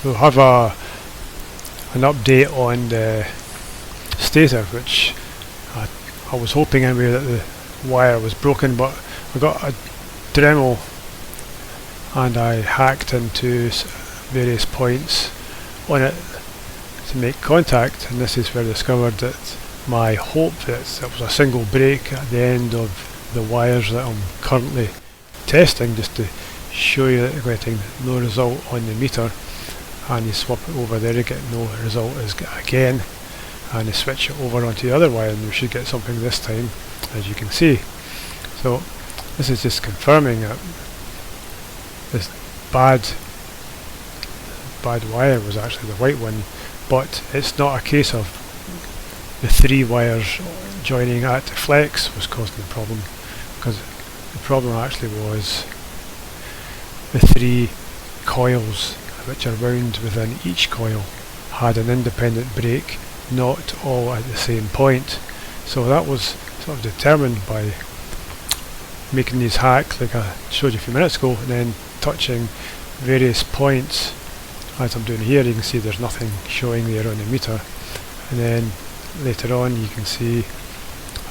We'll have an update on the stator, which I was hoping anyway that the wire was broken, but I got a Dremel and I hacked into various points on it to make contact, and this is where I discovered that my hope that it was a single break at the end of the wires that I'm currently testing, just to show you that you're getting no result on the meter, and you swap it over there, you get no result again, and you switch it over onto the other wire and you should get something this time, as you can see. So this is just confirming that this bad wire was actually the white one, but it's not a case of the 3 wires joining at the flex was causing the problem, because the problem actually was the 3 coils which are wound within each coil had an independent break, not all at the same point. So that was sort of determined by making these hacks like I showed you a few minutes ago, and then touching various points as I'm doing here. You can see there's nothing showing there on the meter, and then later on you can see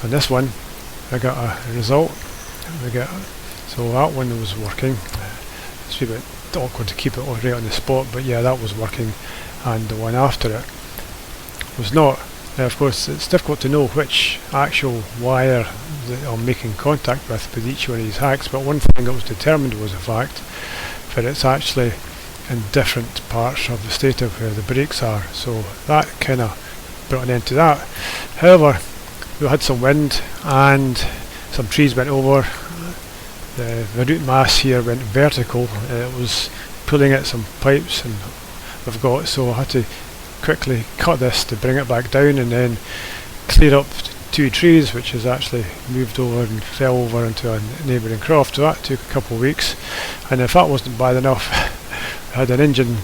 on this one I got a result. So that one was working. It's a bit awkward to keep it right on the spot, but yeah, that was working, and the one after it was not. Now of course it's difficult to know which actual wire that I'm making contact with each one of these hacks, but one thing that was determined was the fact that it's actually in different parts of the stator where the brakes are, so that kind of brought an end to that. However, we had some wind and some trees went over. The root mass here went vertical, it was pulling at some pipes and we've got, so I had to quickly cut this to bring it back down, and then clear up 2 trees which has actually moved over and fell over into a neighbouring croft, so that took a couple of weeks. And if that wasn't bad enough, I had an engine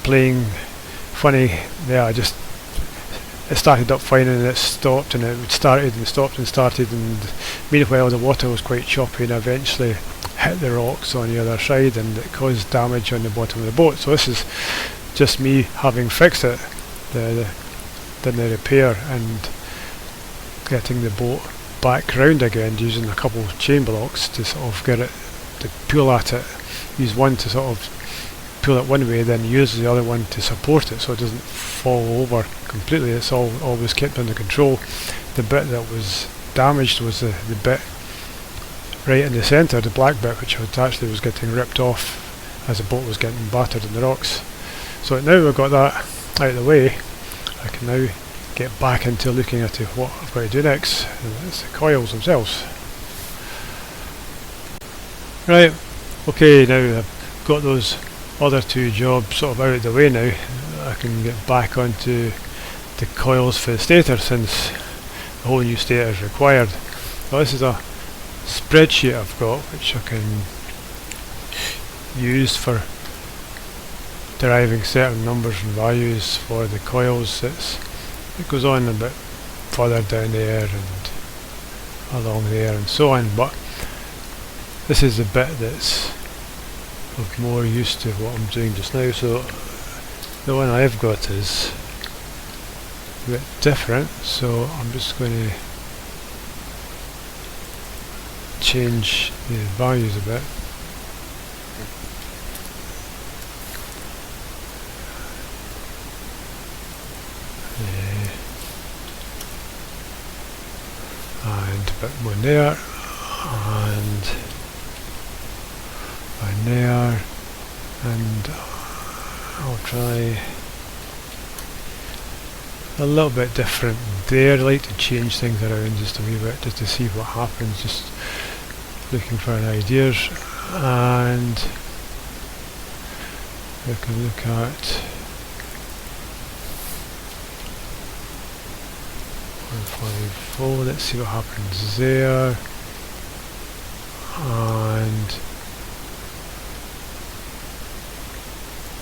playing funny. Yeah, it started up fine and it stopped, and it started and stopped and started, and meanwhile the water was quite choppy and eventually hit the rocks on the other side and it caused damage on the bottom of the boat. So this is just me having fixed it, done the repair and getting the boat back round again using a couple of chain blocks to sort of get it to pull at it. Use one to sort of pull it one way, then use the other one to support it so it doesn't fall over completely. It's always kept under control. The bit that was damaged was the bit right in the centre, the black bit, which actually was getting ripped off as the boat was getting battered in the rocks. So now we've got that out of the way, I can now get back into looking at what I've got to do next, and it's the coils themselves. Right, okay, now I've got those other 2 jobs sort of out of the way now. I can get back onto the coils for the stator, since the whole new stator is required. Well, this is a spreadsheet I've got which I can use for deriving certain numbers and values for the coils. It goes on a bit further down there and along there and so on, but this is the bit that's of more use to what I'm doing just now. So the one I've got is a bit different, so I'm just going to change the values a bit. And a bit more there, and there, and I'll try a little bit different there. I like to change things around just a wee bit, just to see what happens, just looking for ideas. And we can look at 154, let's see what happens there, and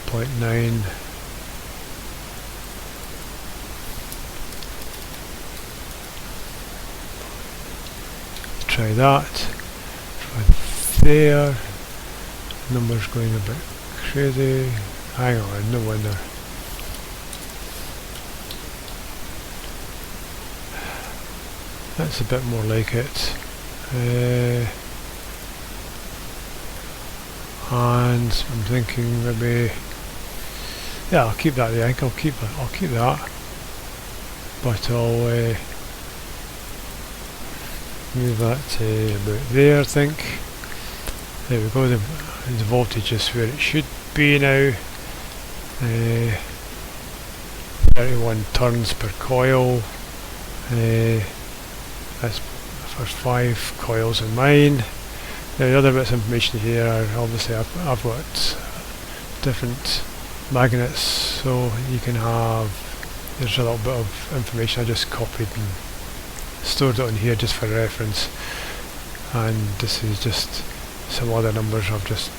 0.9, try that, try there, numbers going a bit crazy, hang on, no wonder. That's a bit more like it. And I'm thinking maybe, yeah, I'll keep that there. I think I'll keep that, but I'll move that to about there. I think. There we go. The voltage is where it should be now. 31 turns per coil. That's for 5 coils in mine. Now the other bits of information here are obviously I've got different magnets, so you can have, there's a little bit of information I just copied and stored it on here just for reference, and this is just some other numbers I've just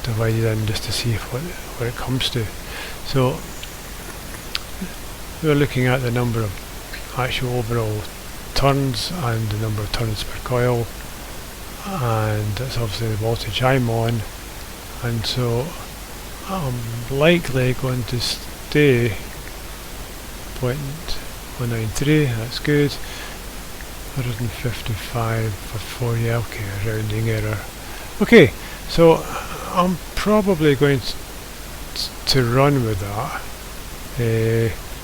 divided in just to see what it comes to. So we're looking at the number of actual overall turns and the number of turns per coil, and that's obviously the voltage I'm on, and so I'm likely going to stay 0.193, that's good. 155 for 4, yeah, okay, a rounding error. Okay, so I'm probably going to run with that.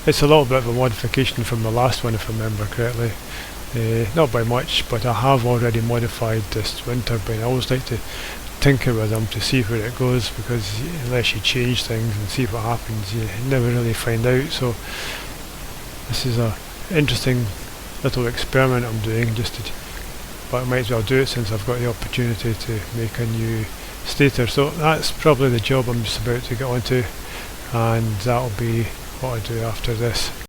It's a little bit of a modification from the last one, if I remember correctly. Not by much, but I have already modified this wind turbine. I always like to tinker with them to see where it goes, because unless you change things and see what happens, you never really find out. So this is a interesting little experiment I'm doing, but I might as well do it since I've got the opportunity to make a new stator. So that's probably the job I'm just about to get onto, and that'll be what I do after this.